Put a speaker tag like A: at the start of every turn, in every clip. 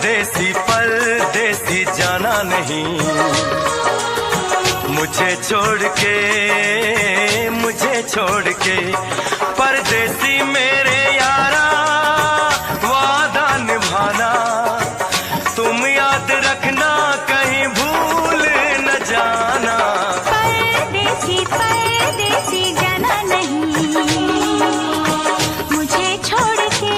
A: परदेसी जाना नहीं, मुझे छोड़ के परदेसी मेरे यारा, वादा निभाना तुम याद रखना, कहीं भूल न जाना।
B: परदेसी परदेसी जाना नहीं, मुझे छोड़ के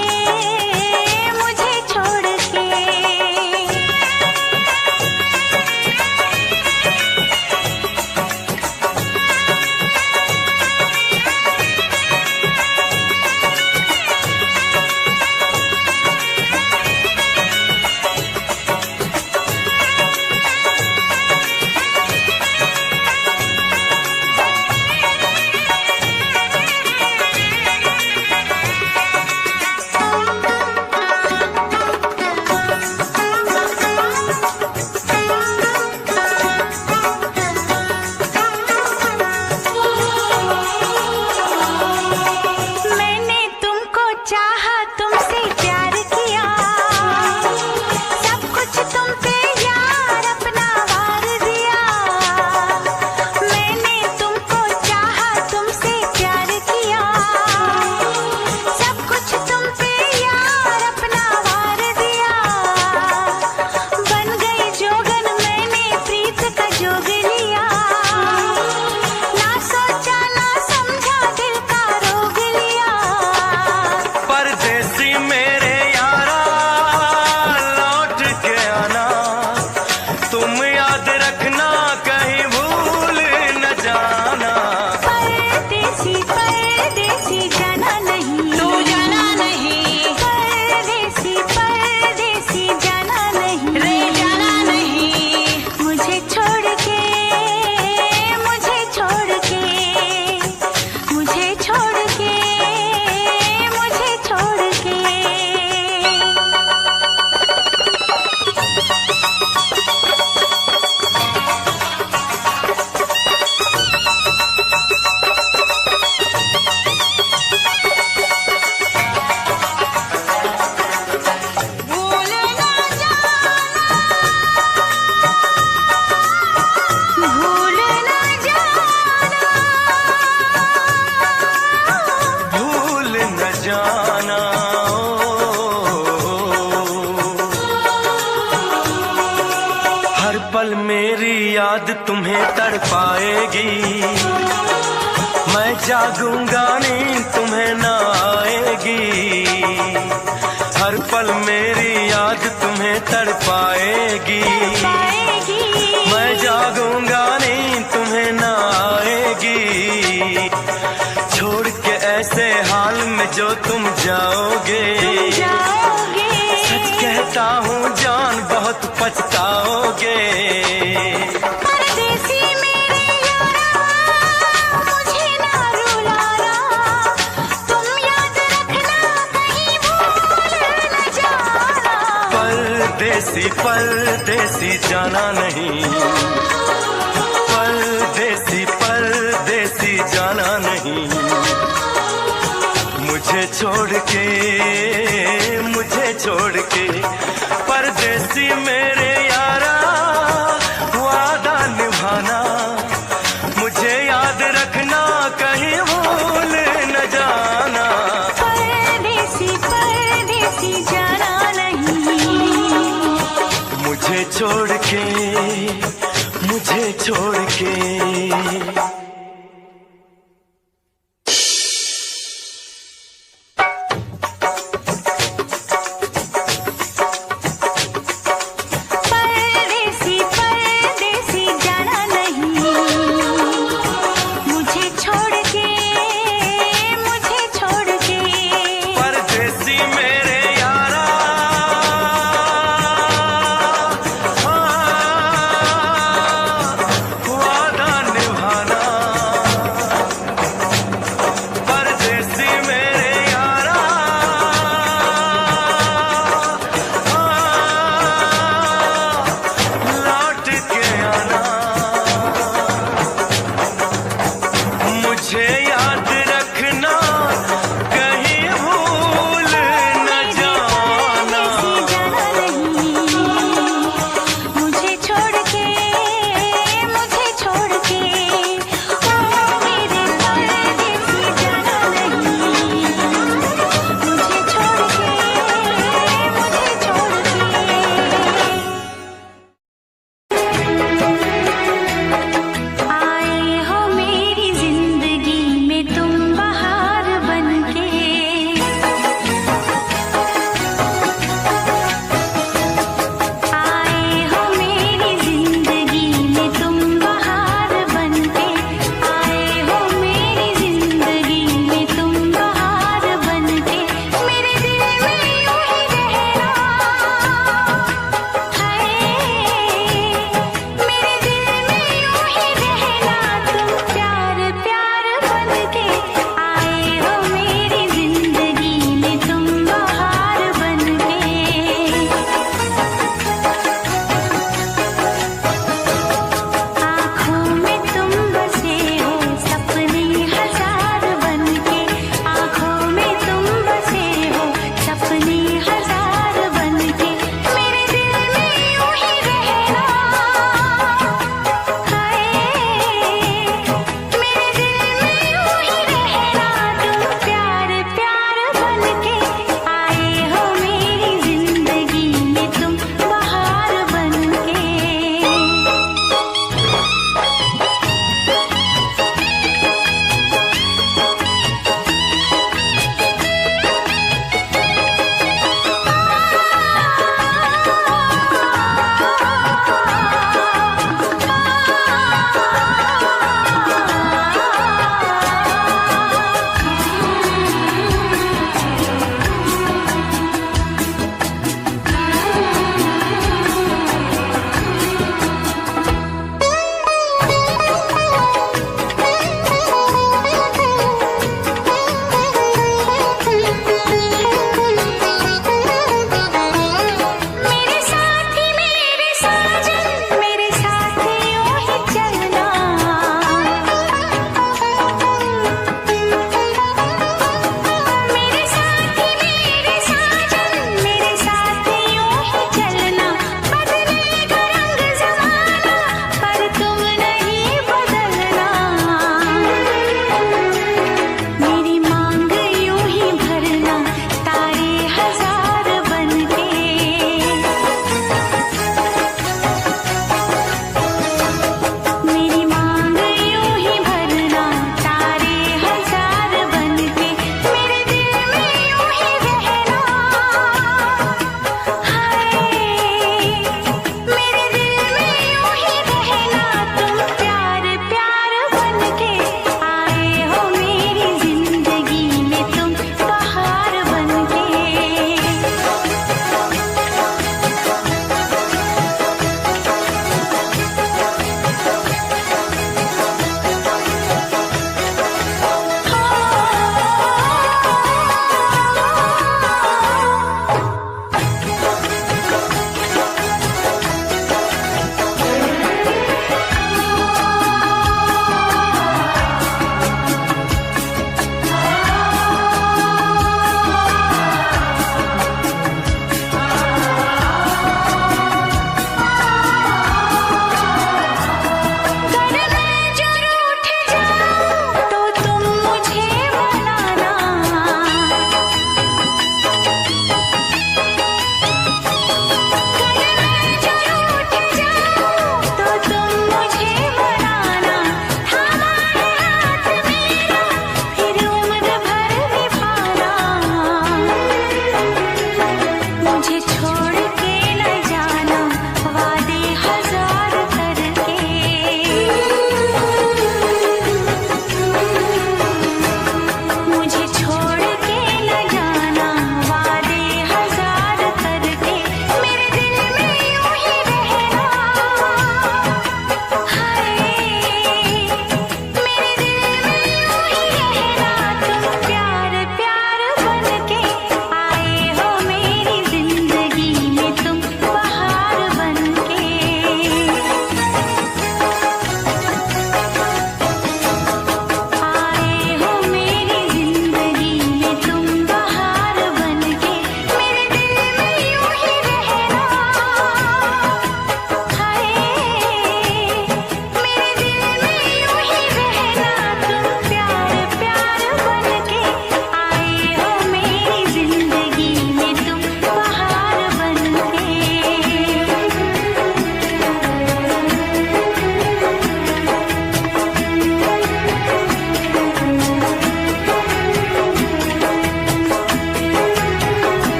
A: पल मेरी याद तुम्हें तड़पाएगी, मैं जागूंगा नींद तुम्हें न आएगी। हर पल मेरी याद तुम्हें तड़पाएगी, मैं जागूंगा नींद तुम्हें न आएगी। छोड़ के ऐसे हाल में जो तुम जाओगे, सच कहता हूँ जान बहुत पछताओगे।
B: परदेसी मेरे यारा, मुझे ना रुलाना, तुम याद रखना कहीं भूल न जाना।
A: परदेसी परदेसी जाना नहीं, परदेसी परदेसी जाना नहीं, मुझे छोड़ के परदेसी मेरे यारा, वादा निभाना मुझे याद रखना, कहीं भूल न जाना।
B: परदेसी परदेसी जाना नहीं,
A: मुझे छोड़ के वादा निभाना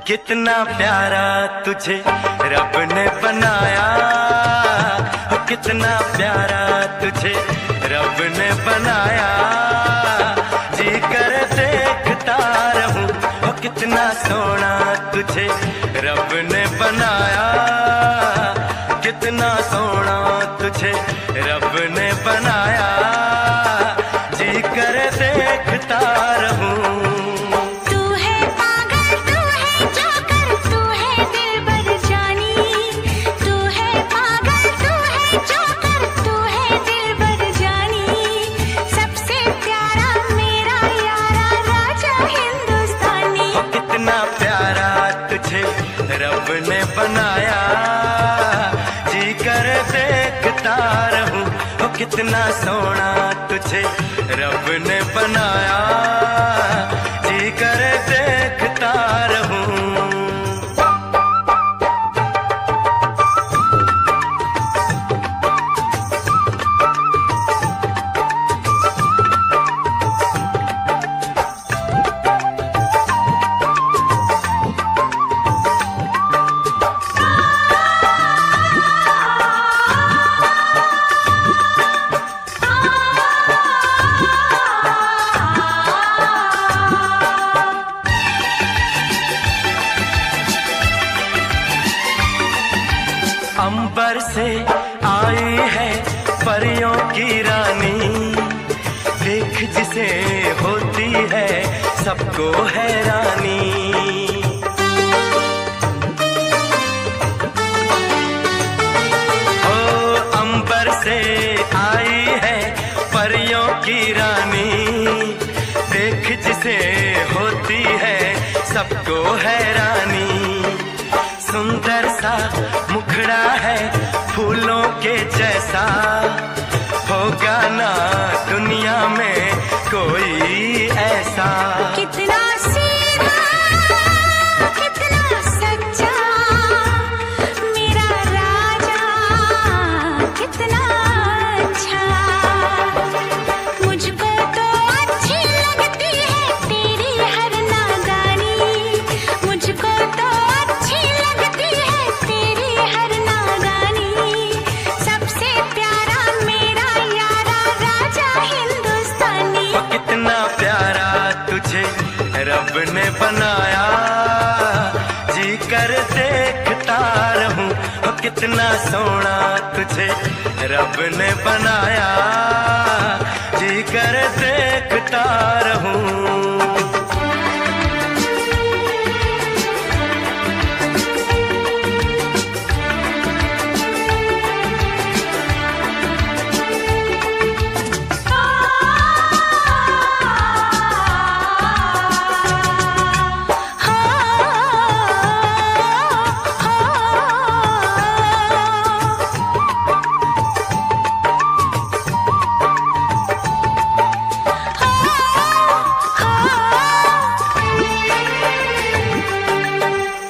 A: कितना प्यारा तुझे रब ने बनाया, हो कितना प्यारा तुझे रब ने बनाया। जी कर देखता रहूं, हो कितना सोना तुझे रब ने बनाया, कितना सोना तुझे रब ने बनाया। जी कर देखता रहूं। रब ने बनाया, जी कर देखता रहूं, हो कितना सोना तुझे रब ने बनाया। जी कर देखता रहूं। अंबर से आई है परियों की रानी, देख जिसे होती है सबको हैरानी। ओ अंबर से आई है परियों की रानी, देख जिसे होती है सबको हैरानी। सुंदर सा मुखड़ा है फूलों के जैसा, होगा ना दुनिया में कोई ऐसा।
B: कितना सीधा, कितना सच्चा मेरा राजा, कितना अच्छा। मुझको तो अच्छी लगती है तेरी हर नादानी, मुझको तो अच्छी लगती है तेरी हर नादानी। सबसे प्यारा मेरा यारा राजा हिंदुस्तानी।
A: कितना प्यारा तुझे रब ने बनाया, जी कर देखता रहूं, हो कितना सोना तुझे रब ने बनाया। जी कर देखता रहूं।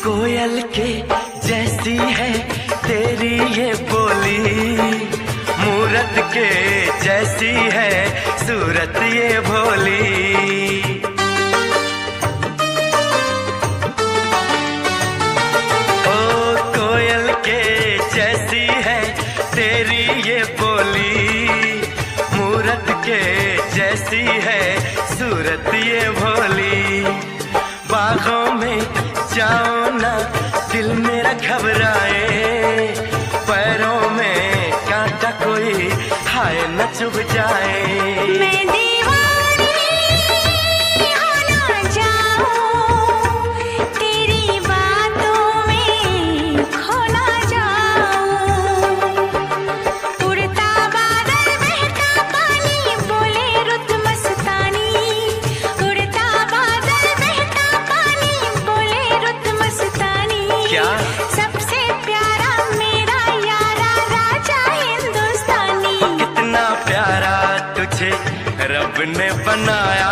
A: कोयल के जैसी है तेरी ये बोली, मूरत के जैसी है सूरत ये भोली। ओ कोयल के जैसी है तेरी ये बोली, मूरत के जैसी है सूरत ये भोली। बागों में जाओ ना दिल मेरा घबराए, पैरों में कांटा कोई हाय न चुभ जाए।
B: मैं दीवानी हो ना जाऊं, तेरी बातों में खो ना जाऊं। उड़ता बादल बहता पानी बोले रुत मस्तानी, उड़ता बादल बहता पानी बोले रुत मस्तानी।
A: क्या?
B: सबसे प्यारा मेरा यारा राजा हिंदुस्तानी।
A: कितना प्यारा तुझे रब ने बनाया,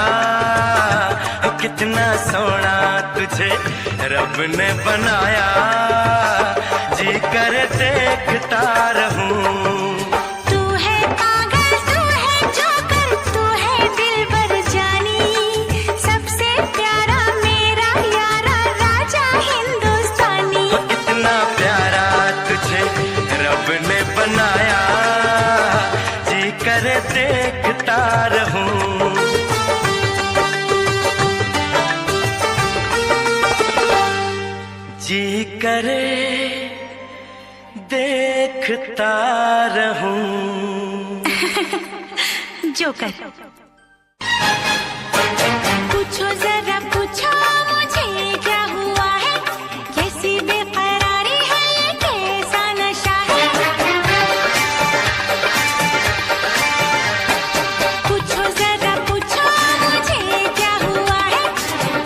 A: कितना सोना तुझे रब ने बनाया। जी कर देखता रहूं।
B: तू है पागल, तू है जोकर, तू है दिलबर जानी। सबसे प्यारा मेरा यारा राजा है
A: करे देखता रहूं।
B: जोकर। पूछो जरा पूछो मुझे क्या हुआ है, कैसी बेकरारी है, ये कैसा नशा है। पूछो जरा पूछो मुझे क्या हुआ है,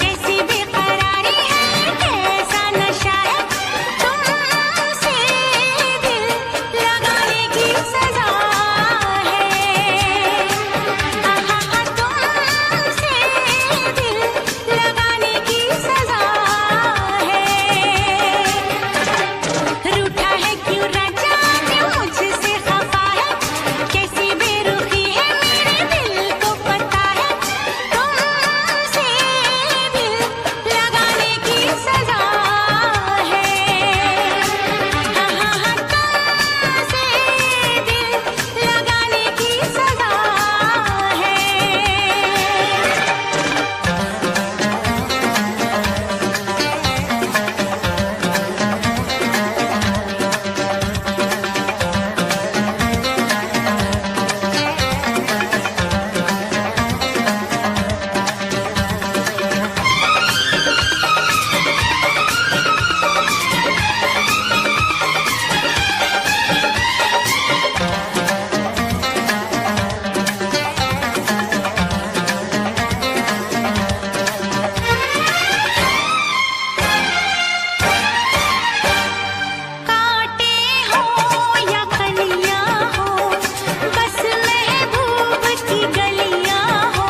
B: कैसी बेकरारी है, ये कैसा नशा है। तुमसे दिल लगाने की सजा है, तुमसे दिल लगाने की सजा है। रूठा है क्यों राजा, क्यों मुझसे खफा है, कैसी बेरुखी है मेरे दिल को पता है। तुमसे दिल लगाने की सजा है, तुमसे दिल लगाने की सजा है। कांटे हो या कलियां हो, बस महबूब की गलियां हो।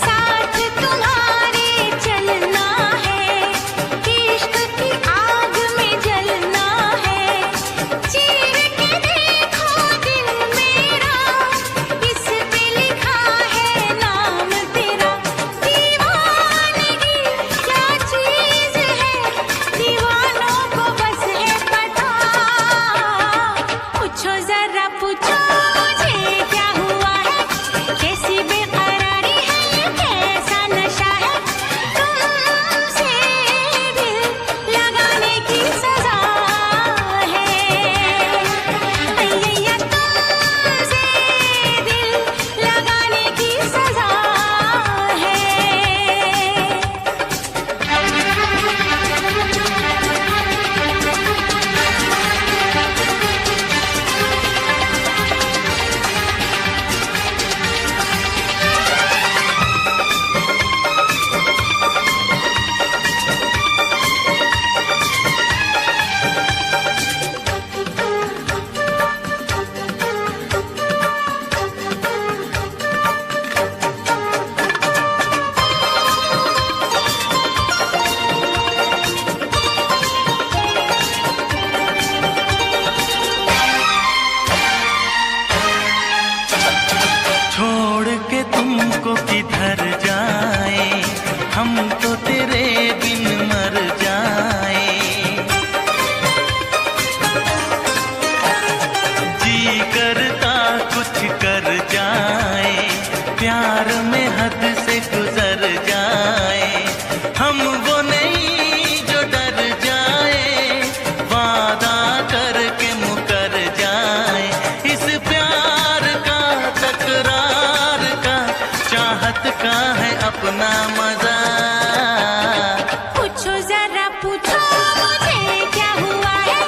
B: साथ तुम्हारे चलना है, इश्क की आग में जलना है। चीर के देखो दिल मेरा, इस पे लिखा है नाम तेरा। दीवानगी क्या चीज है, दीवानों को बस है पता। पूछो जरा पूछो मुझे क्या हुआ है, कैसी बेकरारी है, ये कैसा नशा है। तुमसे दिल लगाने की सजा है, तुमसे दिल लगाने की सजा है।
A: छोड़ के तुमको किधर जाए, हम तो तेरे बिन मर जाए। जी करता कुछ कर जाए, प्यार में हद से गुजर जाए। हम वो नहीं जो डर जाए, वादा करके मुकर जाए। इस प्यार का तकरार का चाहत का है अपना मजा।
B: पूछो जरा पूछो मुझे क्या हुआ है,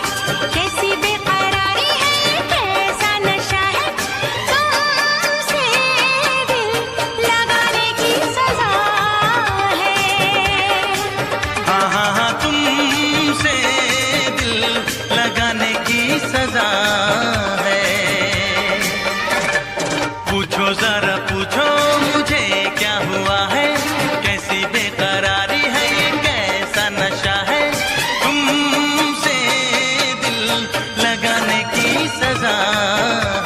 B: कैसी बेकरारी है, ये कैसा नशा है। तुमसे दिल लगाने की सजा है,
A: हाँ तुमसे दिल लगाने की सजा है। पूछो जरा पूछो मुझे क्या हुआ है, कैसी बेकरारी है, ये कैसा नशा है। तुमसे दिल लगाने की सजा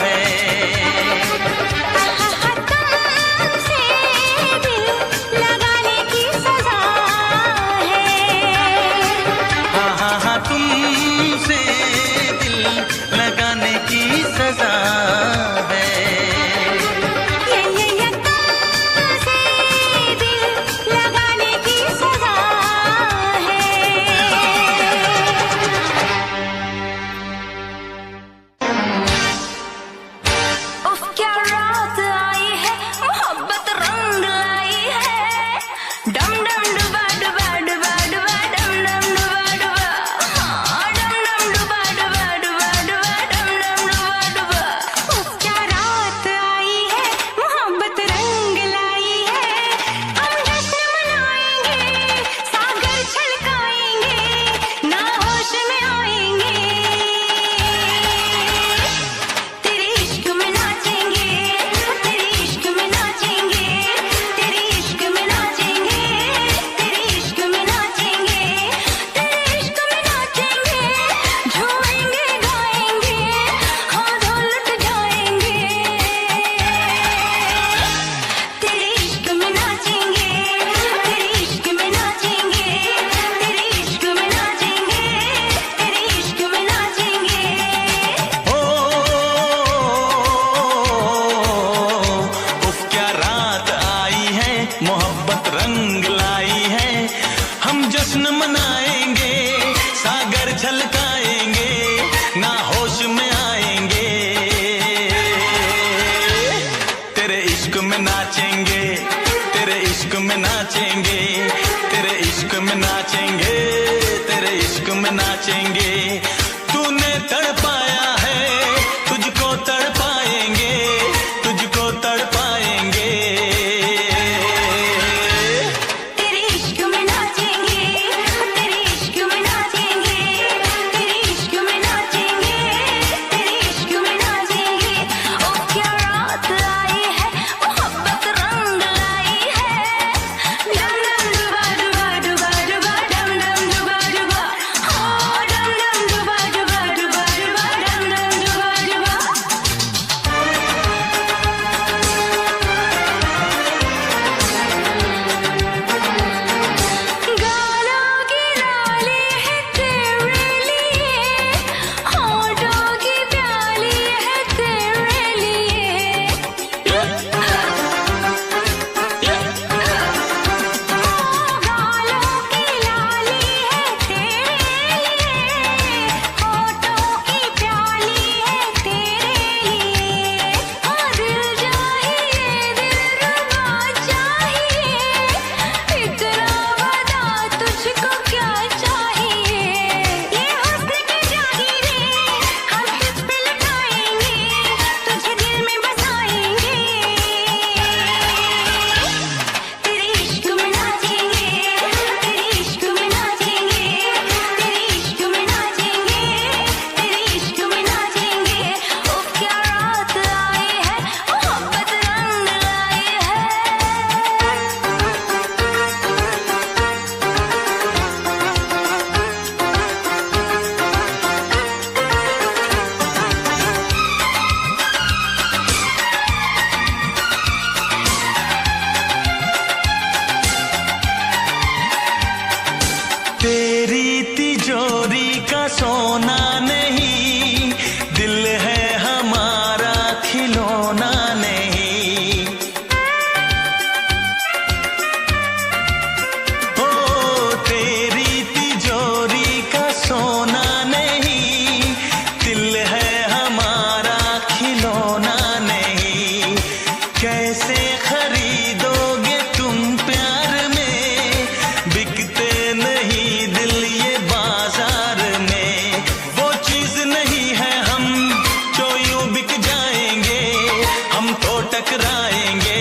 A: है,
B: तुमसे दिल लगाने की सजा है।
A: हाँ तुमसे दिल लगाने की सजा है।
B: ये
A: इश्क में नाचेंगे, तेरे इश्क में नाचेंगे, तेरे इश्क में नाचेंगे, तेरे इश्क में नाचेंगे। तूने तड़पाया है, तुझको तड़पाएंगे, तुझको तड़पाएंगे।
B: तेरे इश्क में नाचेंगे, तेरे इश्क में नाचेंगे, तेरे इश्क में नाचेंगे, तेरे इश्क में नाचेंगे। ओ क्या रात आई है, मोहब्बत रंग लाई है। डम डम डुबा डुबा डुबा डुबा, डम डम डुबा डुबा, हो डम डम डुबा डुबा डुबा डुबा, डम डम डुबा डुबा। गालों की लाली है तेरे लिए, होठों की प्याली है तेरे लिए। गालों की लाली है तेरे लिए, होठों की प्याली है तेरे लिए। दिल चाहिए, दिलरुबा चाहिए, इतना बता तुझको क्या चाहिए। ये हुस्न की जागीरें हम तुझ पे लुटाएंगे, तुझे दिल में बसाएंगे। तेरे इश्क में नाचेंगे, तेरे इश्क में नाचेंगे, तेरे इश्क में नाचेंगे, तेरे इश्क में नाचेंगे। ओ क्या रात आई है, मोहब्बत रंग लाई है।
A: तेरी तिजोरी का सोना नहीं, दिल है हमारा खिलौना नहीं। ओ तेरी तिजोरी का सोना नहीं, दिल है हमारा खिलौना नहीं। कैसे खरीदोगे तुम प्यार में, बिकते नहीं दिल ये बाजार में। वो चीज नहीं है हम जो यूं बिक जाएंगे, हम तो टकराएंगे।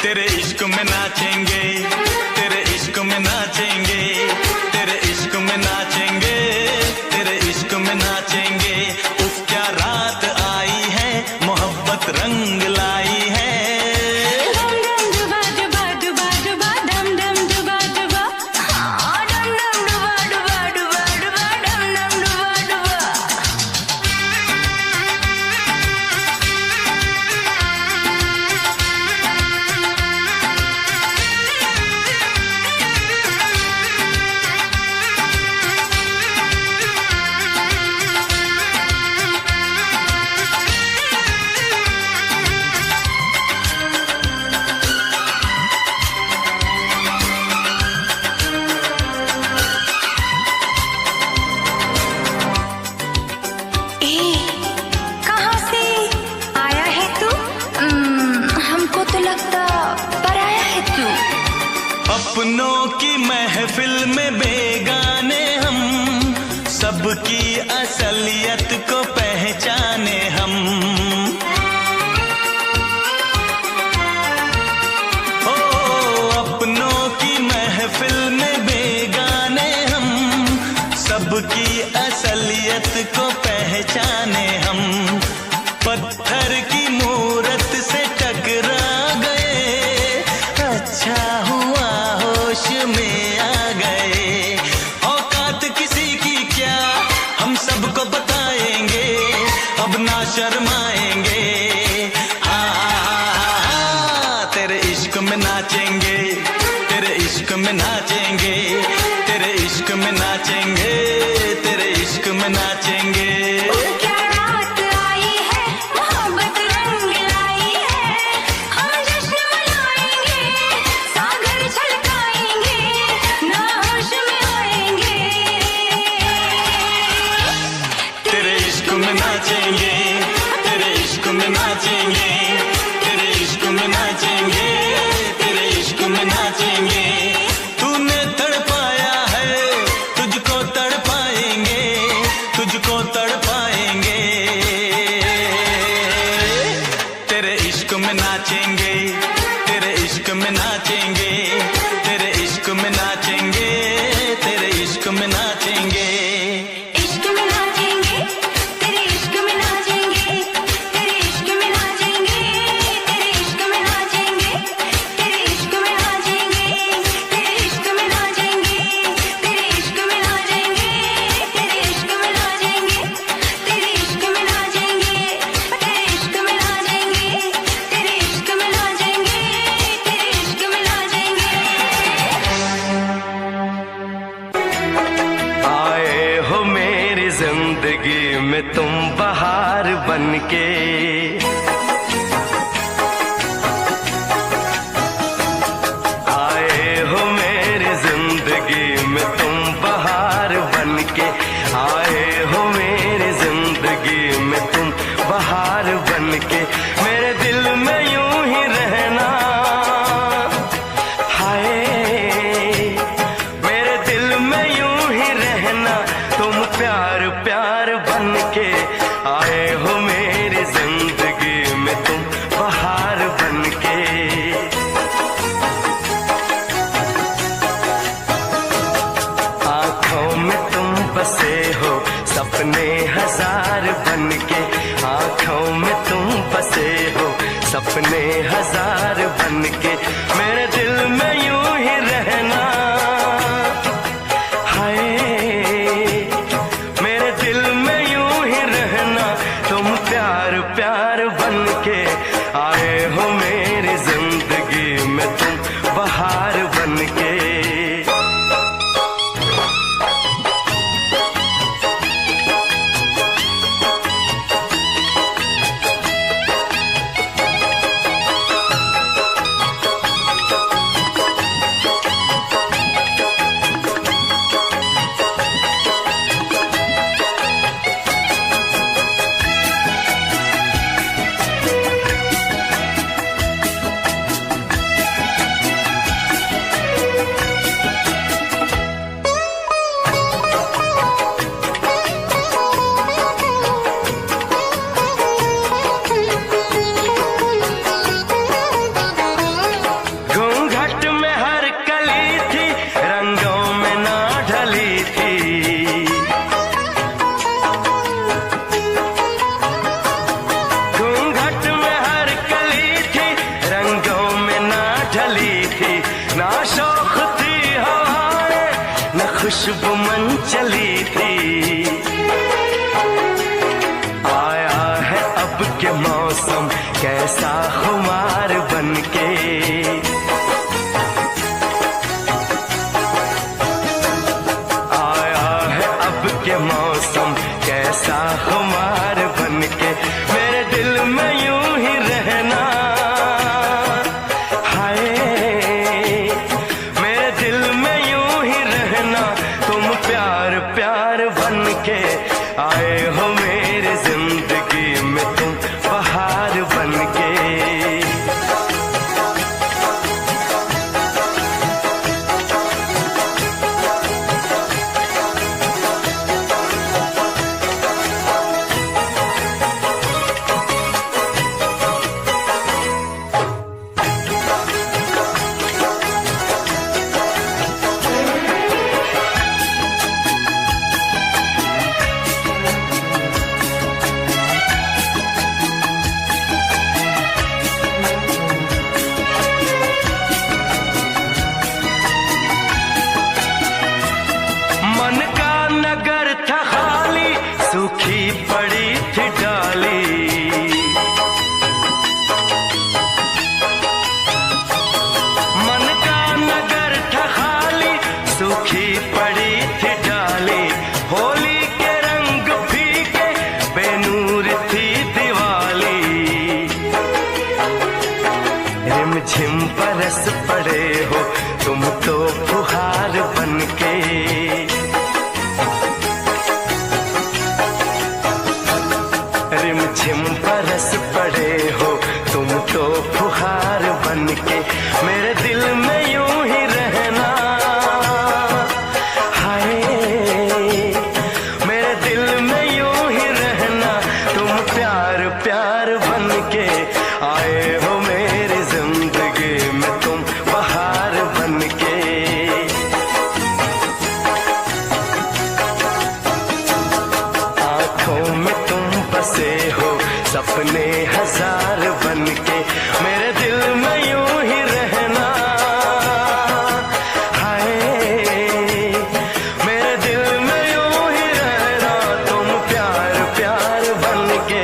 A: तेरे इश्क में नाचेंगे, तेरे इश्क में नाचेंगे, तेरे इश्क में नाचेंगे, तेरे इश्क में नाचेंगे। उफ क्या रात आई है, मोहब्बत रंग लाई है।
B: डम डम डुबा डुबा डुबा डुबा, डम डम डुबा डुबा, हाँ डम डम डुबा डुबा डुबा डुबा, डम डम डुबा डुबा। ए, कहाँ से आया है तू? हमको तो लगता पराया है तू।
A: अपनों की महफिल में बेगाने हम, सबकी असलियत को पहचाने हम। ओ अपनों की महफिल में बेगाने हम, सबकी असलियत को पहचाने हम। पत्थर की मूरत से टकरा गए, अच्छा हुआ होश में आ गए। औकात किसी की क्या, हम सबको बताएंगे, अब ना शर्माएंगे। हाँ, तेरे इश्क में नाचेंगे, तेरे इश्क में नाचेंगे, तेरे इश्क में नाचेंगे, तेरे इश्क में नाचेंगे।
B: क्या रात आई है, मोहब्बत रंग लाई है। हम जश्न मनाएंगे, सागर छलकाएंगे, ना होश में आएंगे।
A: तेरे इश्क में नाचेंगे, तेरे इश्क में नाचेंगे।
C: के। आए हो मेरी जिंदगी में तुम बहार बन के, आए हो मेरी जिंदगी में तुम बहार बन के। मेरे दिल में यूं ही रहना, हाय मेरे दिल में यूं ही रहना, तुम प्यार प्यार बन के। आए हो मेरी जिंदगी में तुम बहार बन के। आंखों में तुम बसे हो सपने हजार बन के, आंखों में तुम बसे हो सपने हजार बन के। मेरे दिल में यूं ही रहना, हाय मेरे दिल में यूं ही रहना, तुम प्यार प्यार बन के। आए हो मेरी जिंदगी में तुम बहार बन के। खुशबू मन चली थी। आया है अब के मौसम कैसा खुमार बन के। आया है अब के मौसम कैसा खुमार बन के। मेरे दिल में यूं ही रहना, हाय मेरे दिल में यूं ही रहना, तुम प्यार प्यार बन के। आए हो मेरी जिंदगी में तुम बहार बन के। मन का नगर था खाली, सूखी पड़ी थी डाली। मन का नगर था खाली, सूखी पड़ी थी डाली। होली के रंग फीके, बेनूर थी दिवाली। रिमझिम बरस पड़े हो तुम तो फुहार बन के। रिमझिम बरस पड़े हो तुम तो फुहार बन के। मेरे दिल में यूं ही रहना, हाय मेरे दिल में यूं ही रहना, तुम प्यार प्यार बन के। आए हो मेरी जिंदगी में तुम बहार बन के। आंखों में तुम बसे हो सपने हजार बन के। मेरे दिल में यूं ही रहना, हाय मेरे दिल में यूं ही रहना, तुम प्यार प्यार बन के।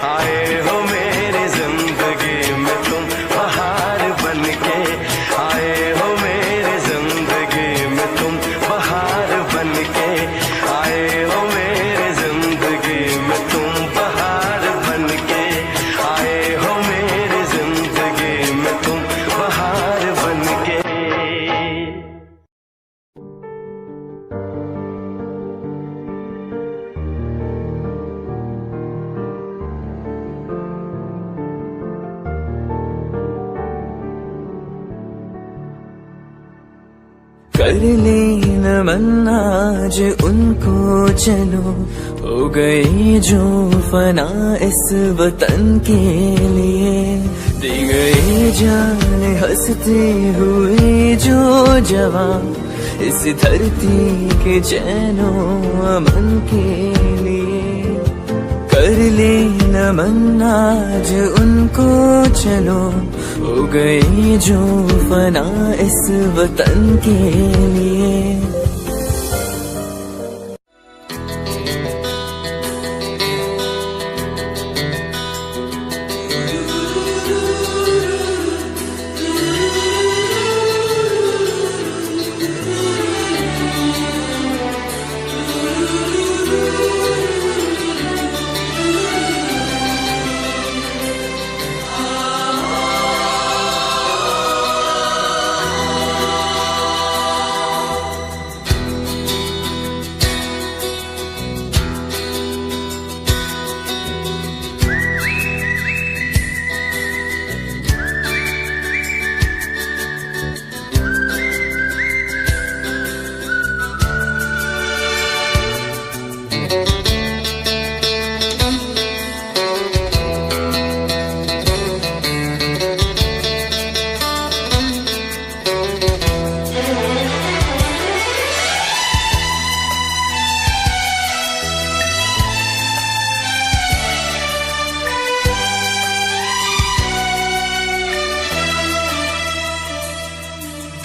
C: आए हो मेरी जिंदगी में तुम बहार बन के। आए हो मेरी जिंदगी में तुम बहार बन के। आए हो मेरी जिंदगी में तुम बहार बन के।
D: कर ले नमन आज उनको चलो, हो गई जो फना इस वतन के लिए, दी गई जान हंसते हुए जो जवान इस धरती के चैनो अमन के लिए। कर ले नमन आज उनको चलो, हो गई जो फना इस वतन के लिए।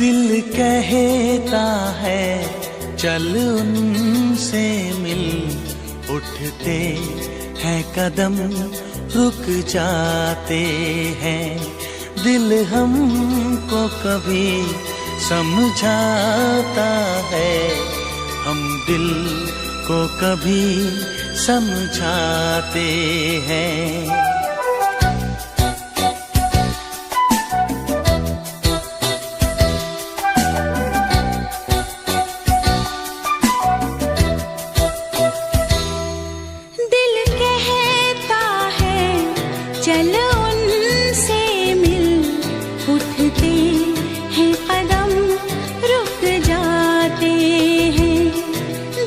A: दिल कहता है चल उनसे मिल, उठते हैं कदम रुक जाते हैं। दिल हमको कभी समझाता है, हम दिल को कभी समझाते हैं।
B: चल उनसे मिल, उठते हैं कदम रुक जाते हैं।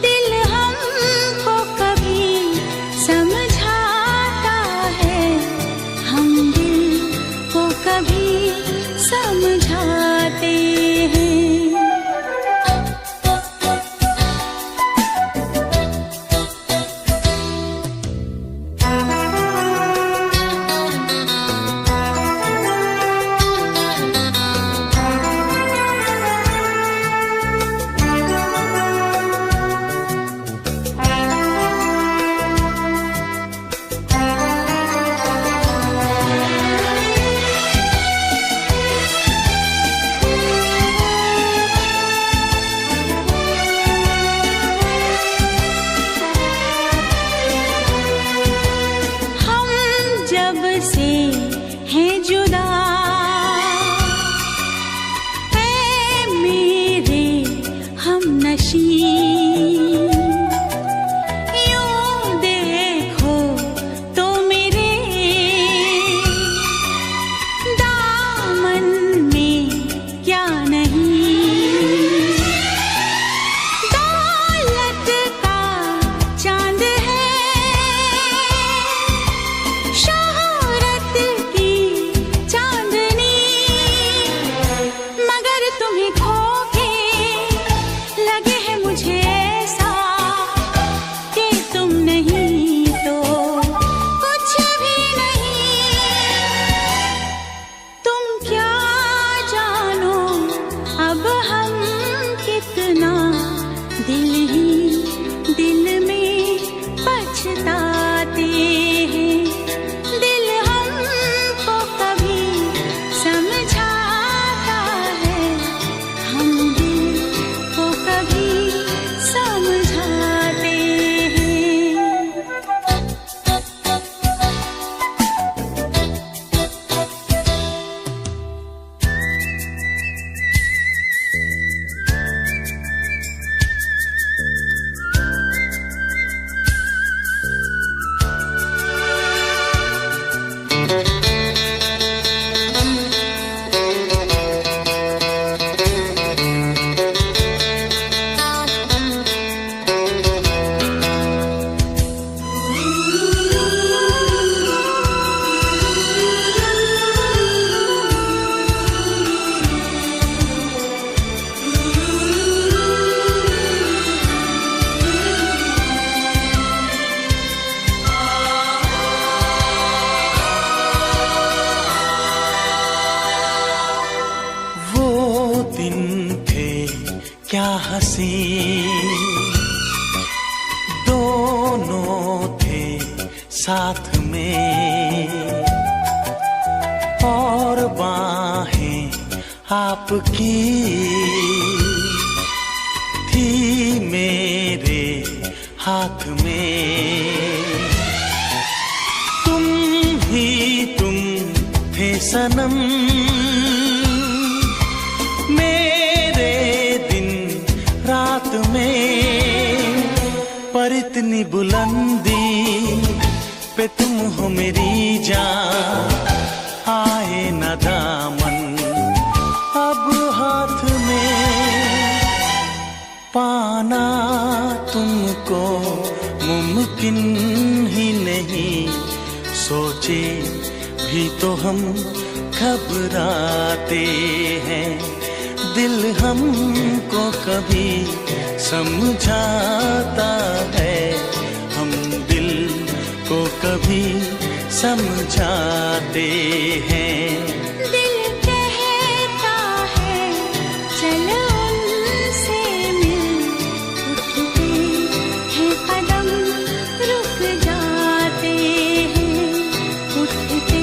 B: दिल हमको कभी समझाता है, हम दिल को कभी समझाते हैं। से है जुदा है मेरे हमनशी, यूं देखो तो मेरे दामन में क्या नहीं। दौलत का चांद है, शोहरत की चांद
A: हंसी दोनों थे साथ में, और बाहें आपकी थी मेरे हाथ में। तुम थे सनम मेरे दिन रात में, पर इतनी बुलंदी पे तुम हो मेरी जान, आए न दामन अब हाथ में, पाना तुमको मुमकिन ही नहीं, सोचे भी तो हम घबराते हैं, दिल हमको कभी समझाता है, हम दिल को कभी समझाते हैं।
B: दिल कहता है चलो उनसे मिल, उठते हैं कदम रुक जाते हैं, उठते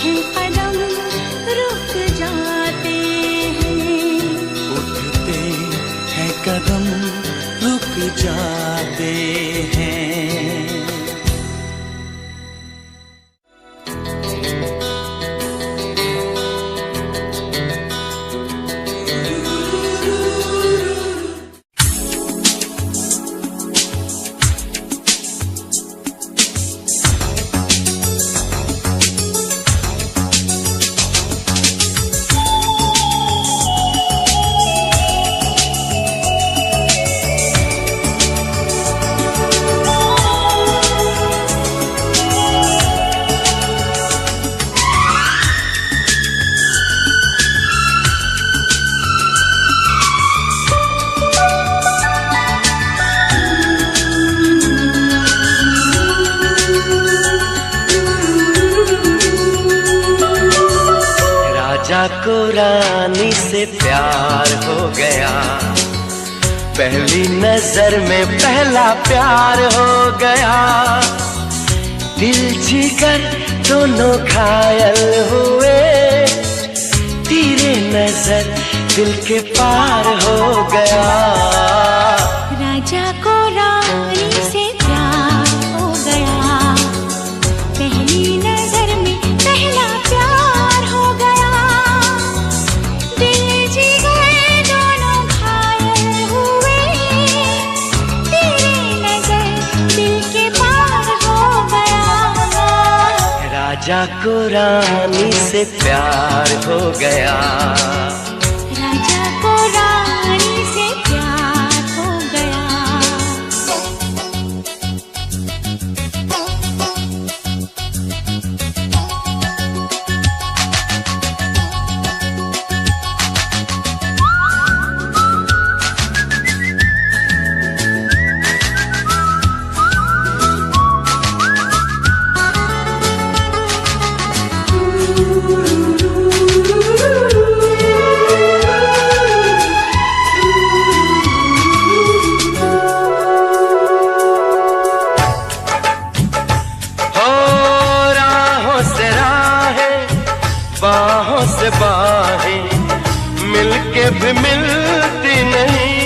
B: हैं कदम रुक जाते हैं,
A: उठते हैं कदम रुक जाते हैं।
C: राजा को रानी से प्यार हो गया, पहली नजर में पहला प्यार हो गया, दिल जिगर दोनों घायल हुए, तेरे नजर दिल के पार हो गया।
B: राजा को रानी से प्यार हो गया, पहली नजर में पहला प्यार हो गया, दिल जिगर दोनों घायल हुए, तेरी नजर दिल के पार हो गया।
C: राजा को रानी से प्यार हो गया,
B: राजा को रानी से प्यार हो गया।
C: बाहों से बाहें मिलके भी मिलती नहीं,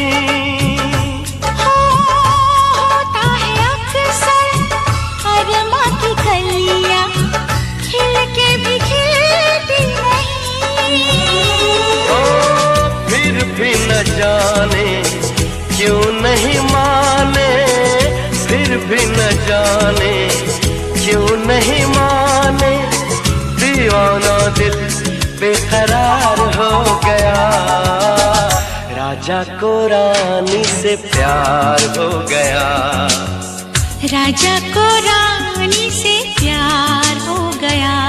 B: होता है अक्सर अरमा की कलियां खिल के भी खिलती नहीं,
C: फिर भी न जाने क्यों नहीं माने, फिर भी न जाने क्यों नहीं माने, दीवाना दिल बेकरार हो गया। राजा को रानी से प्यार हो गया,
B: राजा को रानी से प्यार हो गया।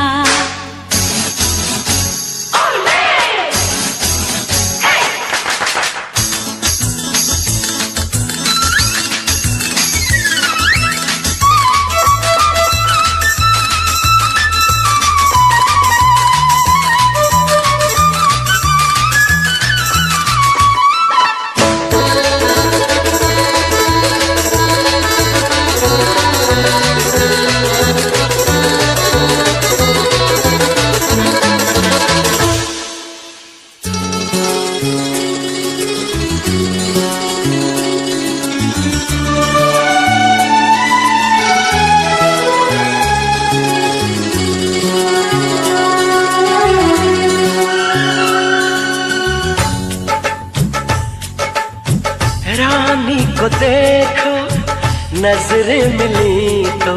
C: नजरें मिली तो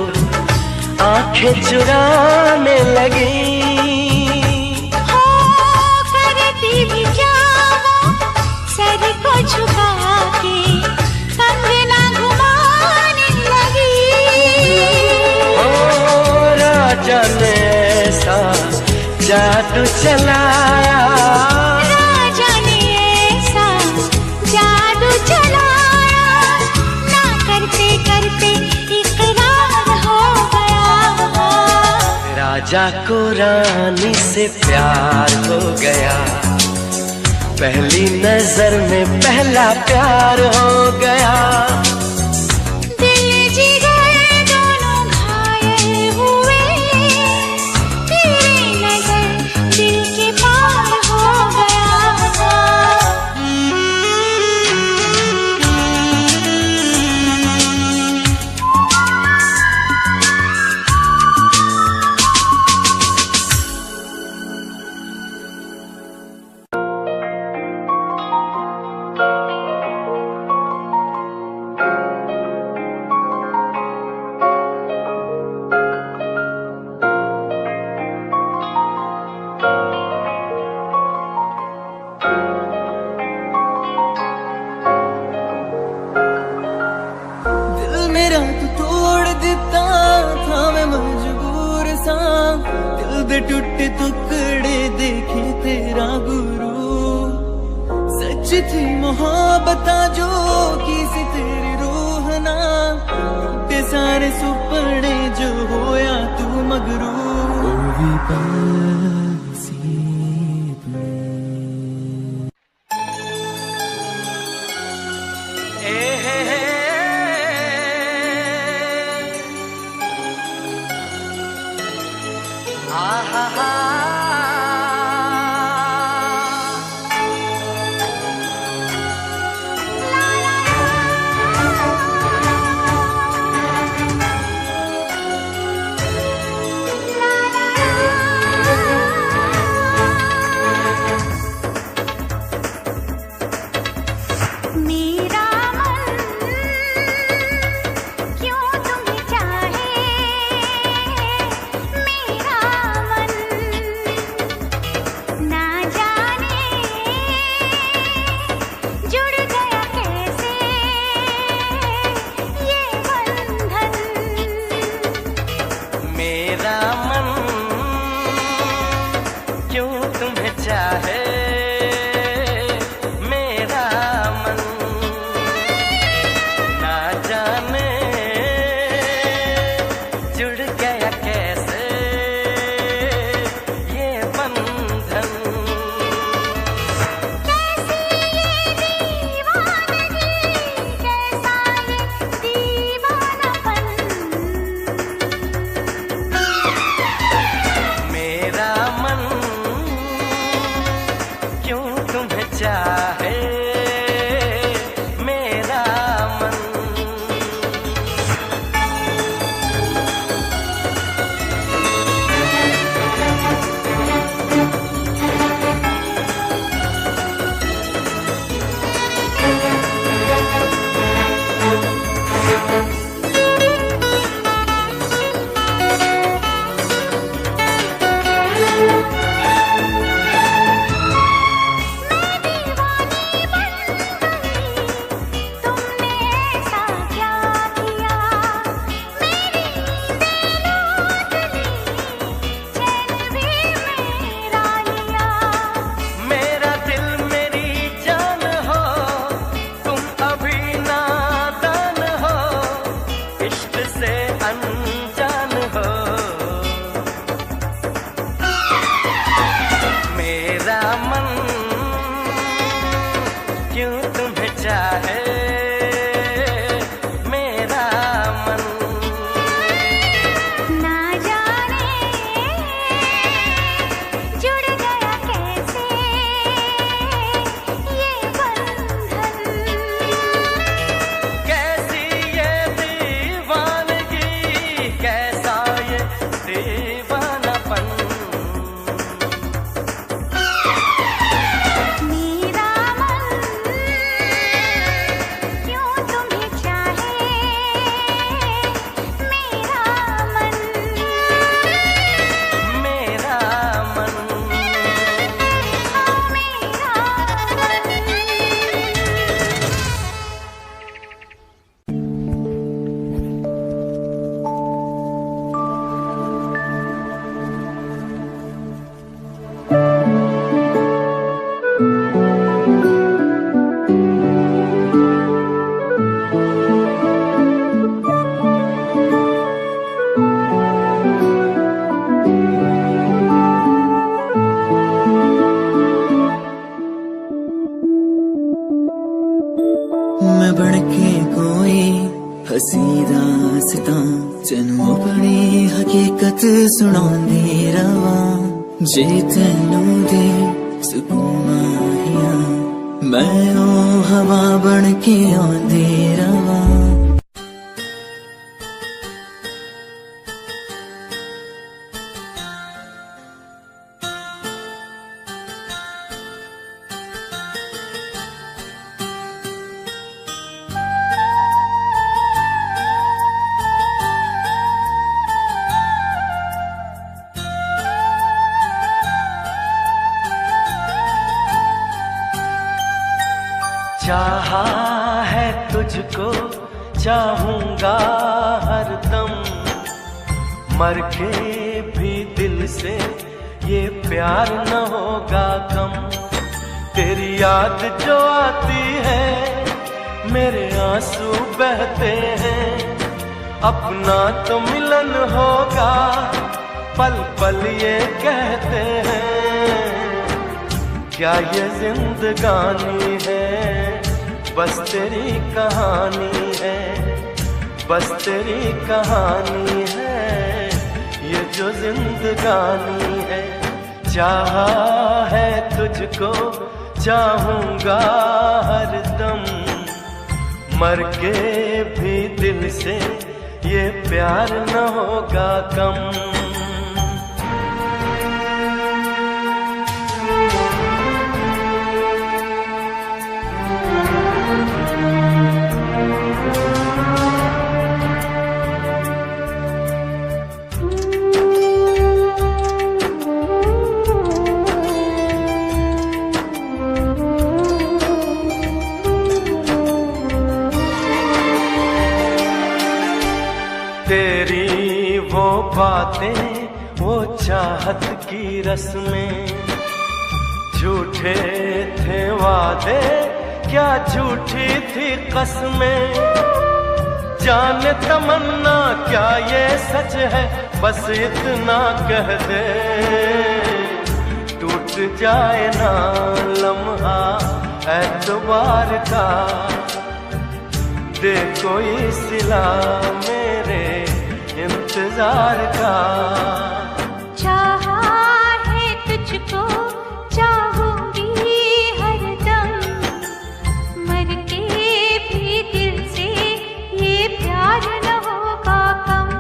C: आंखें चुराने लगी।
B: हो करती भी क्या वो सर को झुका के कंगना घुमाने लगी।
C: ओ राजा ने ऐसा जादू चलाया,
B: राजा ने ऐसा जादू चलाया, ना करते करते इकरार हो गया।
C: राजा को रानी से प्यार हो गया, पहली नजर में पहला प्यार हो गया।
B: दिल जिगर दोनों घायल हुए, तेरी नजर दिल के पार हो गया।
D: दिल मेरा तू तोड़ दिता था, मैं मजबूर सा दिल दे टुटे टुकड़े देखे तेरा गुरु। सच थी मोहब्बत जो की सी तेरी रूह ना, टूटे सारे सुपने जो होया तू मगरू।
B: मेरा मन क्यों तुम्हें चाहे, मेरा मन
D: सुनांदी रवा जे तैनू दे सुकून माहिया मैं ओ हवा बन के आंदी रवा।
C: चाहा है तुझको चाहूंगा हरदम, मर के भी दिल से ये प्यार न होगा कम। तेरी याद जो आती है मेरे आंसू बहते हैं, अपना तो मिलन होगा पल पल ये कहते हैं। क्या ये जिंदगानी है बस तेरी कहानी है, बस तेरी कहानी है ये जो जिंदगानी है। चाहा है तुझको चाहूंगा हरदम, मर के भी दिल से ये प्यार न होगा कम। तेरी वो बातें वो चाहत की रस्में, झूठे थे वादे क्या झूठी थी कसमें। जाने तमन्ना क्या ये सच है बस इतना कह दे, टूट जाए ना लम्हा एतबार का, दे कोई सिला मेरे इंतजार का।
B: चाहा है तुझको चाहूंगी हरदम, मर के भी दिल से ये प्यार न होगा कम।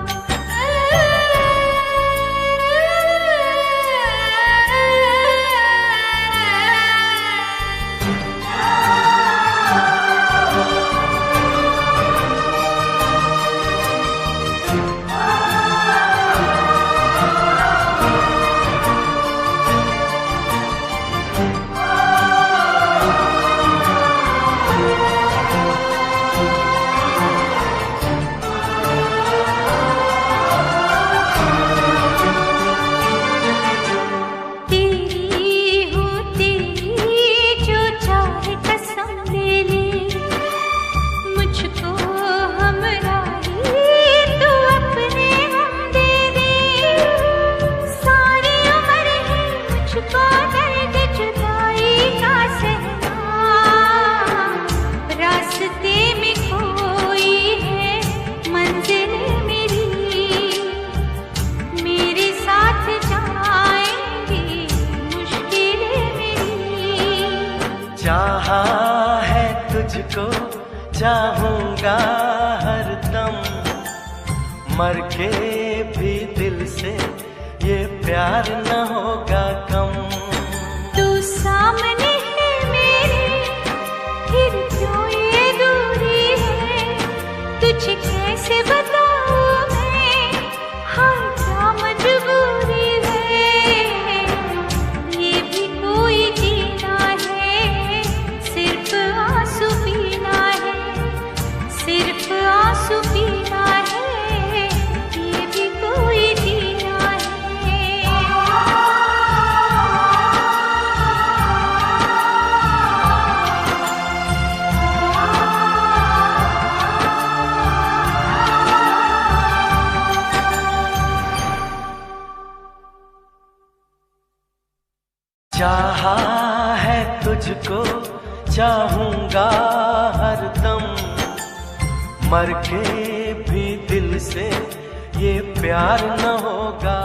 C: चाहा है तुझको चाहूंगा हरदम, मर के भी दिल से ये प्यार न होगा कम।
B: तू सामने है मेरे फिर क्यों ये दूरी है, तुझे कैसे बताऊं मैं हाँ क्या मजबूरी है। ये भी कोई जीना है सिर्फ आंसू पीना है, सिर्फ आंसू पीना है, ये भी कोई जीना है।
C: चाहा है तुझको चाहूंगा हरदम, मर के भी दिल से ये प्यार न होगा।